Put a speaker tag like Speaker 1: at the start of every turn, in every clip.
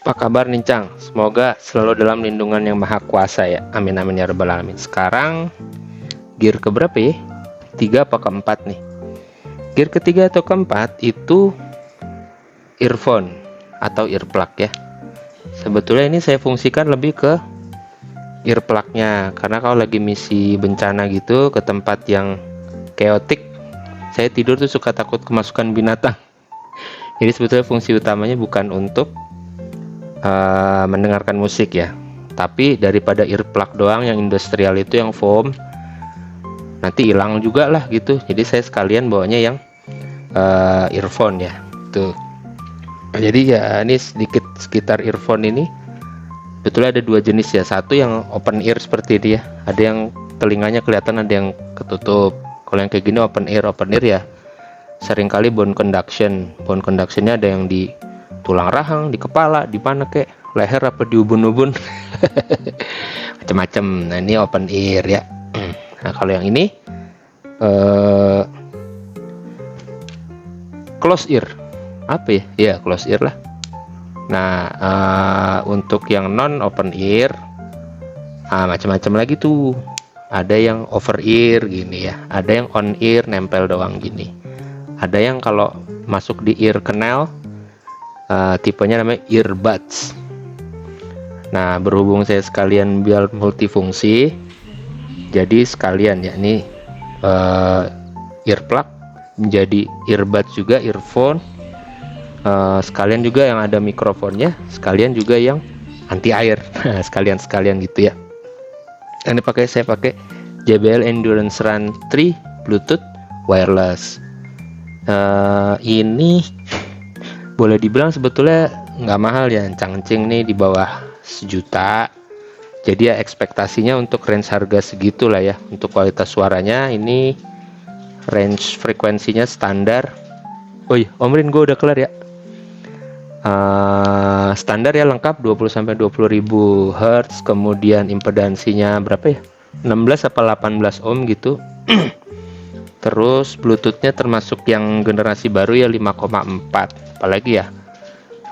Speaker 1: Apa kabar nih Cang? Semoga selalu dalam lindungan yang maha kuasa ya. Amin amin ya rabbal alamin. Sekarang gear keberapa ya? 3 apa keempat nih? Gear ketiga atau keempat itu earphone atau earplug ya. Sebetulnya ini saya fungsikan lebih ke earplugnya, karena kalau lagi misi bencana gitu ke tempat yang chaotic, saya tidur tuh suka takut kemasukan binatang. Jadi sebetulnya fungsi utamanya bukan untuk mendengarkan musik ya, tapi daripada earplug doang yang industrial itu yang foam nanti hilang juga lah gitu, jadi saya sekalian bawanya yang earphone ya tuh. Jadi ya ini sedikit sekitar earphone ini. Betulnya ada dua jenis ya, satu yang open ear seperti ini ya, ada yang telinganya kelihatan, ada yang ketutup. Kalau yang kayak gini open ear ya seringkali bone conductionnya ada yang di tulang rahang, di kepala, di mana kek, leher apa di ubun-ubun, macam-macam. Nah ini open ear ya. Nah kalau yang ini close ear, apa ya? Ya close ear lah. Nah untuk yang non open ear, macam-macam lagi tuh. Ada yang over ear gini ya, ada yang on ear nempel doang gini, ada yang kalau masuk di ear canal, tipenya namanya earbuds. Nah berhubung saya sekalian biar multifungsi, jadi sekalian ya ini earplug menjadi earbuds juga, earphone, sekalian juga yang ada mikrofonnya, sekalian juga yang anti air. Nah sekalian gitu ya. Ini saya pakai JBL Endurance Run 3 Bluetooth wireless. Ini boleh dibilang sebetulnya nggak mahal ya, cangcing nih di bawah 1 juta. Jadi ya ekspektasinya untuk range harga segitu lah ya. Untuk kualitas suaranya ini range frekuensinya standar. Oh iya, Om Rin, gue udah kelar ya. Standar ya lengkap 20-20.000 Hz, kemudian impedansinya berapa ya? 16 apa 18 ohm gitu. Terus Bluetoothnya termasuk yang generasi baru ya 5,4. Apalagi ya,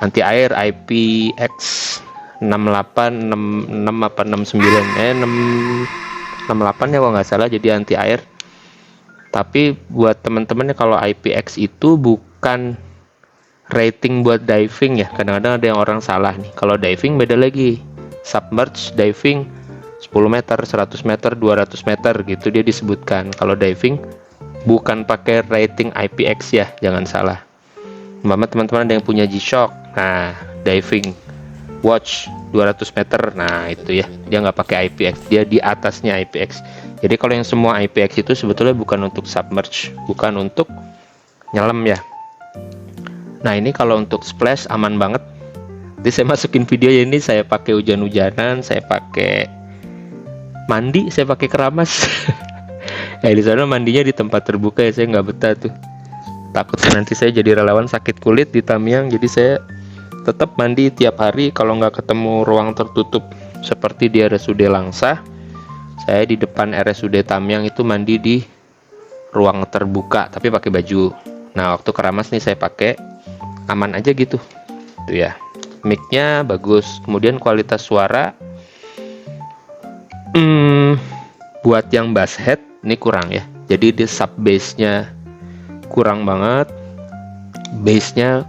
Speaker 1: anti air IPX 6866 apa 69 68 ya kalau nggak salah, jadi anti air. Tapi buat teman-temannya, kalau IPX itu bukan rating buat diving ya. Kadang-kadang ada yang orang salah nih. Kalau diving beda lagi, submerge diving 10 meter, 100 meter, 200 meter gitu dia disebutkan. Kalau diving bukan pakai rating IPX ya, jangan salah. Mama teman-teman ada yang punya G-Shock, nah diving watch 200 meter, nah itu ya dia nggak pakai IPX, dia di atasnya IPX. Jadi kalau yang semua IPX itu sebetulnya bukan untuk submerge, bukan untuk nyelam ya. Nah ini kalau untuk splash aman banget. Jadi saya masukin video ini, saya pakai hujan-hujanan, saya pakai mandi, saya pakai keramas. Di sana mandinya di tempat terbuka ya, saya nggak betah tuh. Takut nanti saya jadi relawan sakit kulit di Tamiang. Jadi saya tetap mandi tiap hari. Kalau nggak ketemu ruang tertutup seperti di RSUD Langsa, saya di depan RSUD Tamiang itu mandi di ruang terbuka tapi pakai baju. Nah waktu keramas nih saya pakai, aman aja gitu tuh ya. Mic-nya bagus, kemudian kualitas suara buat yang bass head ini kurang ya. Jadi di sub bass-nya kurang banget. Bass-nya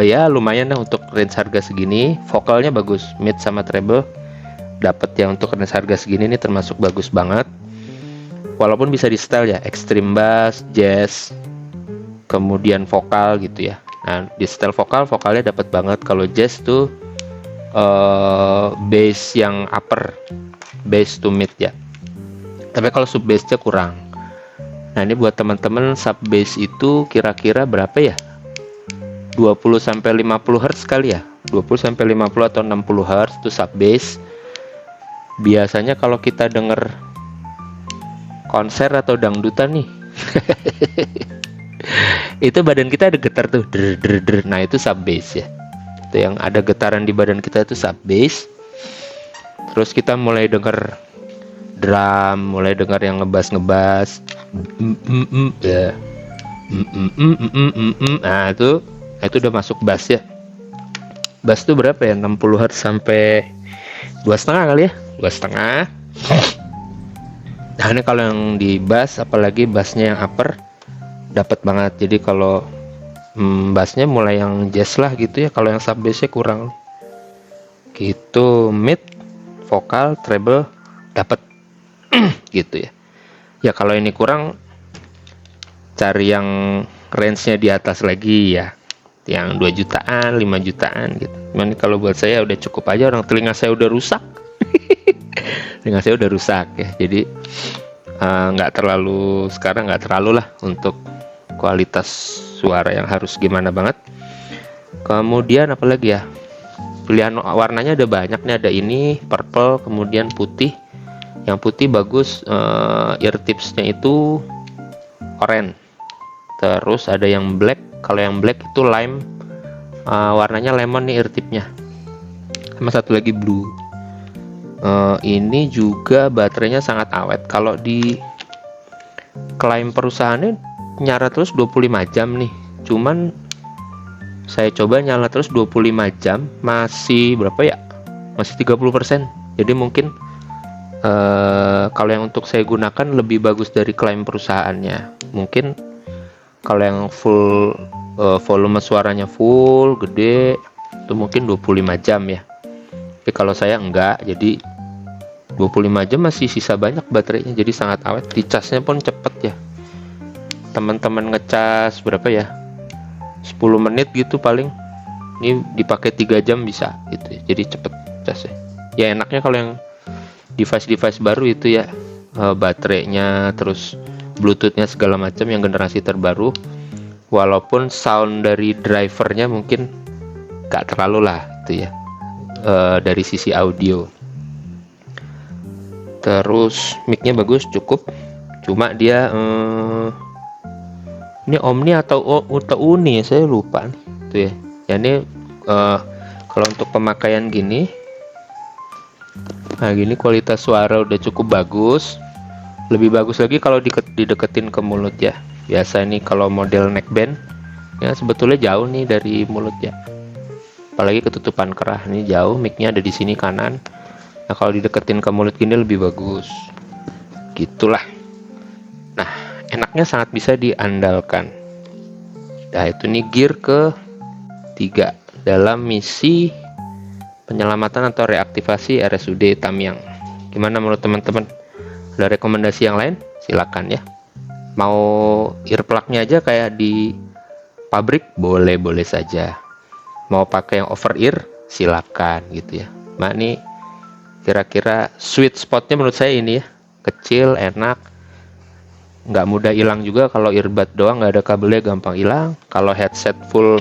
Speaker 1: ya lumayan lah untuk range harga segini. Vokalnya bagus, mid sama treble dapat ya. Untuk range harga segini ini termasuk bagus banget. Walaupun bisa di style ya, extreme bass, jazz, kemudian vokal gitu ya. Nah di style vokalnya dapat banget. Kalau jazz tuh bass yang upper, bass to mid ya. Tapi kalau sub bassnya kurang. Nah ini buat teman-teman, sub bass itu kira-kira berapa ya? 20-50 Hz kali ya. 20-50 atau 60 Hz itu sub bass. Biasanya kalau kita denger konser atau dangdutan nih itu badan kita ada getar tuh, nah itu sub bass ya. Itu yang ada getaran di badan kita itu sub bass. Terus kita mulai denger drum, mulai dengar yang ngebas ya. Nah itu udah masuk bass ya. Bass tuh berapa ya, 60 Hz sampai 2,5 kali ya, 2,5. Nah ini kalau yang di bass, apalagi bassnya yang upper, dapat banget. Jadi kalau bassnya mulai yang jazz lah gitu ya, kalau yang sub bassnya kurang gitu. Mid, vokal, treble dapat gitu ya. Ya kalau ini kurang, cari yang range-nya di atas lagi ya, yang 2 jutaan, 5 jutaan gitu. Cuman kalau buat saya udah cukup aja, orang telinga saya udah rusak. Telinga saya udah rusak ya, jadi sekarang nggak terlalu lah untuk kualitas suara yang harus gimana banget. Kemudian apalagi ya, pilihan warnanya ada banyak nih, ada ini purple, kemudian putih. Yang putih bagus, ear tipsnya itu orange. Terus ada yang black, kalau yang black itu lime, warnanya lemon nih ear tipnya. Sama satu lagi blue. Ini juga baterainya sangat awet. Kalau di klaim perusahaannya nyala terus 25 jam nih. Cuman saya coba nyala terus 25 jam, masih berapa ya? Masih 30%. Jadi mungkin kalau yang untuk saya gunakan lebih bagus dari klaim perusahaannya. Mungkin kalau yang full volume suaranya full gede itu mungkin 25 jam ya. Tapi kalau saya enggak, jadi 25 jam masih sisa banyak baterainya, jadi sangat awet. Dicasnya pun cepet ya. Teman-teman ngecas berapa ya? 10 menit gitu paling. Ini dipakai 3 jam bisa gitu ya. Jadi cepet casnya. Ya enaknya kalau yang device baru itu ya, baterainya terus Bluetoothnya segala macam yang generasi terbaru. Walaupun sound dari drivernya mungkin gak terlalu lah itu ya, dari sisi audio. Terus micnya bagus, cukup. Cuma dia ini Omni atau Uni, saya lupa nih tuh ya. Ya ini kalau untuk pemakaian gini, nah gini kualitas suara udah cukup bagus. Lebih bagus lagi kalau dideketin ke mulut ya. Biasa ini kalau model neckband ya sebetulnya jauh nih dari mulut ya. Apalagi ketutupan kerah, nih jauh, micnya ada di sini kanan. Nah kalau dideketin ke mulut gini lebih bagus. Gitulah. Nah enaknya sangat bisa diandalkan. Nah itu nih gear ke-3 dalam misi penyelamatan atau reaktivasi RSUD Tamiang. Gimana menurut teman-teman? Ada rekomendasi yang lain? Silakan ya. Mau earplug-nya aja kayak di pabrik, boleh-boleh saja. Mau pakai yang over ear, silakan gitu ya. Nah ini kira-kira sweet spotnya menurut saya ini ya, kecil, enak, nggak mudah hilang juga. Kalau earbud doang nggak ada kabelnya gampang hilang. Kalau headset full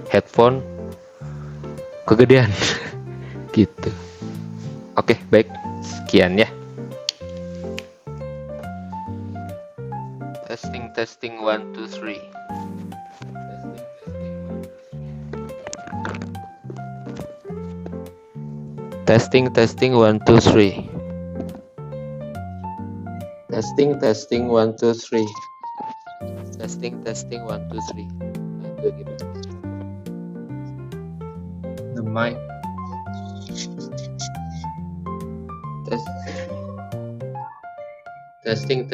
Speaker 1: headphone kegedean gitu. Oke, baik, sekian ya. Testing 1 2 3. Testing 1 2 3. Testing 1 2 3. Testing 1 2 3. The mic. Testing 1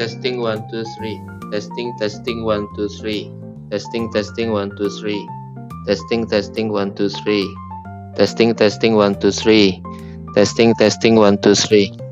Speaker 1: 2 3. Testing 1 2 3. Testing 1 2 3. Testing 1 2 3. Testing 1 2 3. Testing 1 2 3.